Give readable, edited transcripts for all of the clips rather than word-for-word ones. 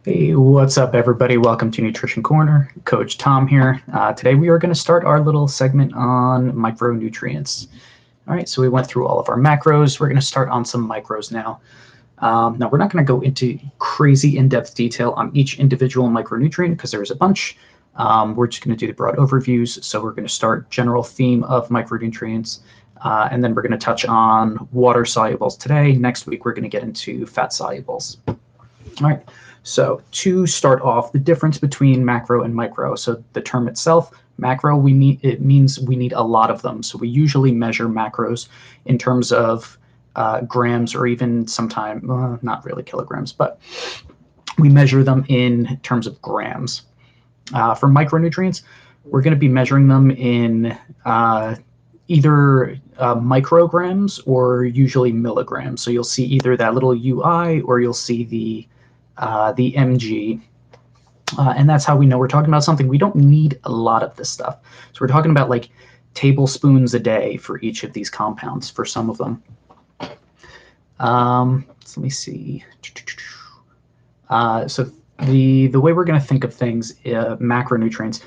Hey, what's up, everybody? Welcome to Nutrition Corner. Coach Tom here. Today we are going to start our little segment on micronutrients. All right, so we went through all of our macros. We're going to start on some micros now. Now, we're not going to go into crazy in-depth detail on each individual micronutrient because there's a bunch. We're just going to do the broad overviews. So we're going to start general theme of micronutrients, and then we're going to touch on water solubles today. Next week, we're going to get into fat solubles. All right. So to start off, the difference between macro and micro. So the term itself, macro, it means we need a lot of them. So we usually measure macros in terms of grams, or even sometimes, not really kilograms, but we measure them in terms of grams. For micronutrients, we're going to be measuring them in either micrograms or usually milligrams. So you'll see either that little UI or you'll see the mg, and that's how we know we're talking about something. We don't need a lot of this stuff. So we're talking about like tablespoons a day for each of these compounds for some of them. So let me see. So the way we're going to think of things, macronutrients,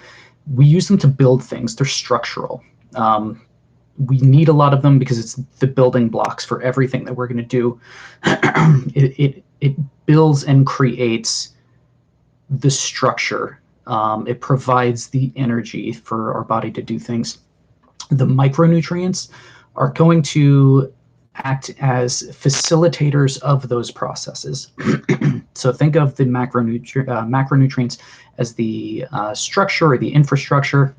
we use them to build things. They're structural. We need a lot of them because it's the building blocks for everything that we're going to do. It builds and creates the structure. It provides the energy for our body to do things. The micronutrients are going to act as facilitators of those processes. So think of the macronutrients as the structure or the infrastructure.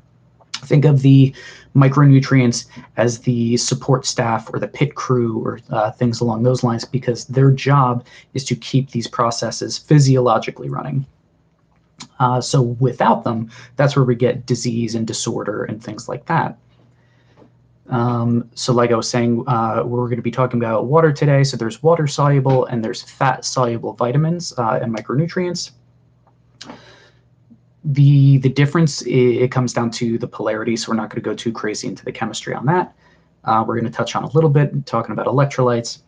Think of the micronutrients as the support staff or the pit crew or things along those lines, because their job is to keep these processes physiologically running. So without them, that's where we get disease and disorder and things like that. So like I was saying, we're going to be talking about water today. So there's water soluble and there's fat soluble vitamins and micronutrients. The difference, it comes down to the polarity, so we're not going to go too crazy into the chemistry on that. We're going to touch on a little bit, talking about electrolytes.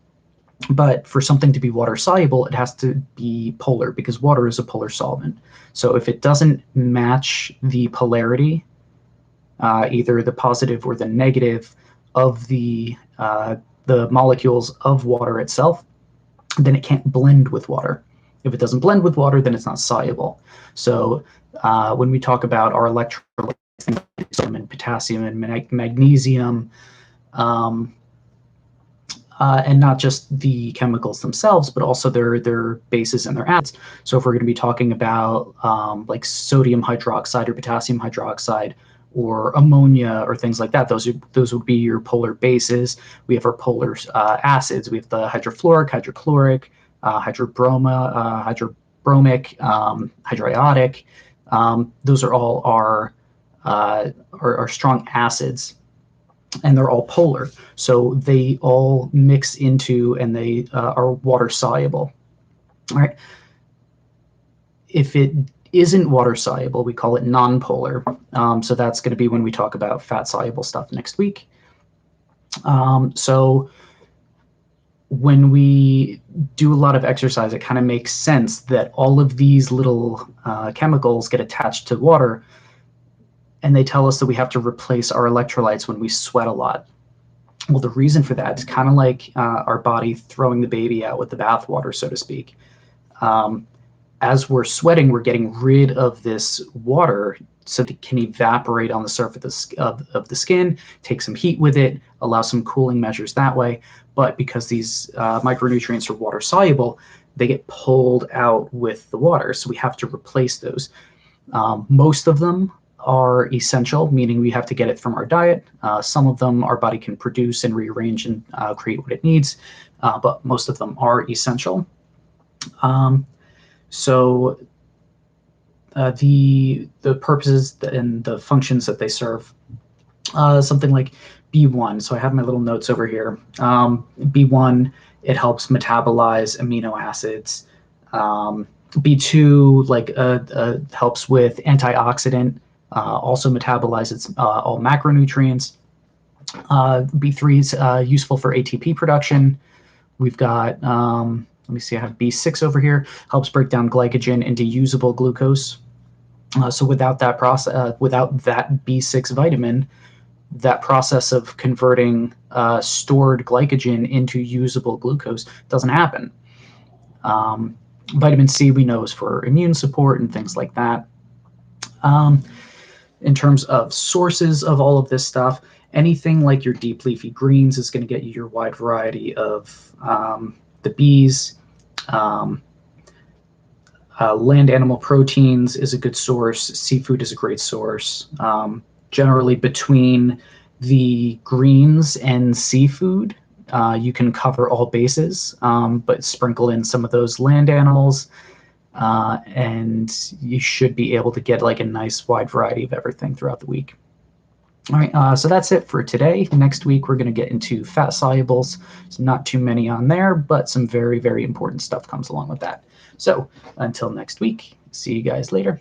But for something to be water soluble, it has to be polar, because water is a polar solvent. So if it doesn't match the polarity, either the positive or the negative of the molecules of water itself, then it can't blend with water. If it doesn't blend with water, then it's not soluble. So when we talk about our electrolytes, and potassium and magnesium, and not just the chemicals themselves, but also their bases and their acids. So if we're going to be talking about like sodium hydroxide or potassium hydroxide or ammonia or things like that, those would be your polar bases. We have our polar acids. We have the hydrofluoric, hydrochloric, hydrobromic, hydriotic. Those are all our strong acids, and they're all polar. So they all mix into, and they are water soluble. All right. If it isn't water soluble, we call it non-polar. So that's going to be when we talk about fat soluble stuff next week. So when we do a lot of exercise, it kind of makes sense that all of these little chemicals get attached to water, and they tell us that we have to replace our electrolytes when we sweat a lot. Well, the reason for that is kind of like our body throwing the baby out with the bathwater, so to speak. As we're sweating, we're getting rid of this water so that it can evaporate on the surface of the skin, take some heat with it, allow some cooling measures that way. But because these micronutrients are water soluble, they get pulled out with the water. So we have to replace those. Most of them are essential, meaning we have to get it from our diet. Some of them our body can produce and rearrange and create what it needs, but most of them are essential. So the purposes and the functions that they serve, something like B1. So I have my little notes over here. B1, it helps metabolize amino acids. B2 helps with antioxidant, also metabolizes all macronutrients. B3 is useful for ATP production. We've got, let me see, I have B6 over here, helps break down glycogen into usable glucose. So without that process, without that B6 vitamin, that process of converting stored glycogen into usable glucose doesn't happen. Vitamin C we know is for immune support and things like that. In terms of sources of all of this stuff, anything like your deep leafy greens is going to get you your wide variety of the Bs. Land animal proteins is a good source. Seafood is a great source. Generally, between the greens and seafood, you can cover all bases, but sprinkle in some of those land animals, and you should be able to get like a nice wide variety of everything throughout the week. All right, so that's it for today. Next week, we're going to get into fat solubles. So not too many on there, but some very, very important stuff comes along with that. So until next week, see you guys later.